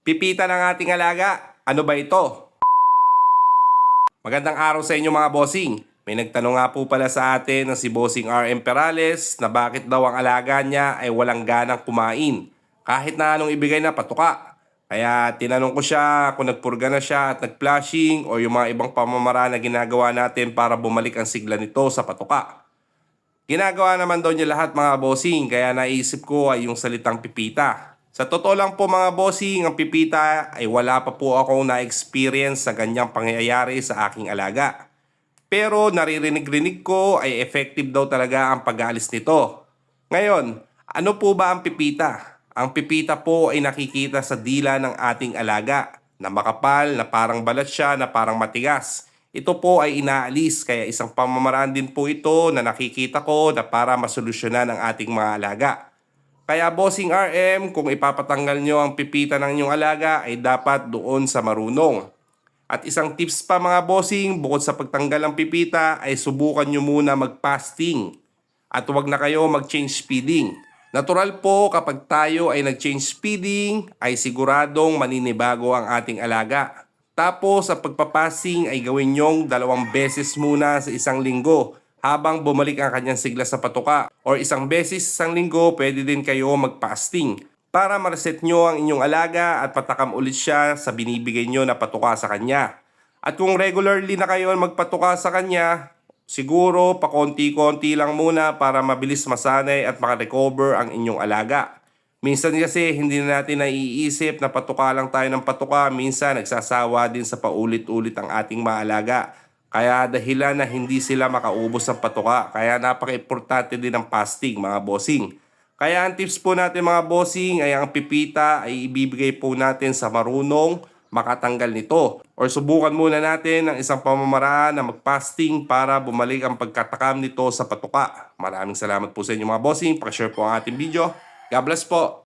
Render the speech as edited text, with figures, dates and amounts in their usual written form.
Pipita ng ating alaga, ano ba ito? Magandang araw sa inyo mga bossing. May nagtanong nga po pala sa atin na si Bossing RM Perales na bakit daw ang alaga niya ay walang ganang kumain kahit na anong ibigay na patuka. Kaya tinanong ko siya kung nagpurga na siya at nag-flushing o yung mga ibang pamamaraan na ginagawa natin para bumalik ang sigla nito sa patuka. Ginagawa naman daw niya lahat mga bossing kaya naisip ko ay yung salitang pipita. Sa totoo lang po mga bossing, ang pipita ay wala pa po akong na-experience sa ganyang pangyayari sa aking alaga. Pero naririnig-rinig ko ay effective daw talaga ang pag-aalis nito. Ngayon, ano po ba ang pipita? Ang pipita po ay nakikita sa dila ng ating alaga na makapal, na parang balat siya, na parang matigas. Ito po ay inaalis kaya isang pamamaraan din po ito na nakikita ko na para masolusyonan ang ating mga alaga. Kaya Bossing RM, kung ipapatanggal nyo ang pipita ng inyong alaga ay dapat doon sa marunong. At isang tips pa mga bossing, bukod sa pagtanggal ng pipita ay subukan nyo muna mag-fasting. At huwag na kayo mag-change feeding. Natural po kapag tayo ay nag-change feeding ay siguradong maninibago ang ating alaga. Tapos sa pagpapasing ay gawin nyong 2 beses muna sa isang linggo habang bumalik ang kanyang sigla sa patuka. Or isang beses sa isang linggo pwede din kayo mag-fasting para ma-reset nyo ang inyong alaga at patakam ulit siya sa binibigay nyo na patuka sa kanya. At kung regularly na kayo magpatuka sa kanya, siguro pakonti-konti lang muna para mabilis masanay at makarecover ang inyong alaga. Minsan kasi hindi na natin naiisip na patuka lang tayo ng patuka, minsan nagsasawa din sa paulit-ulit ang ating maalaga. Kaya dahilan na hindi sila makaubos ng patuka. Kaya napaka-importante din ng fasting mga bossing. Kaya ang tips po natin mga bossing ay ang pipita ay ibibigay po natin sa marunong makatanggal nito. Or subukan muna natin ang isang pamamaraan na mag-fasting para bumalik ang pagkatakam nito sa patuka. Maraming salamat po sa inyo mga bossing. Pakishare po ang ating video. God bless po.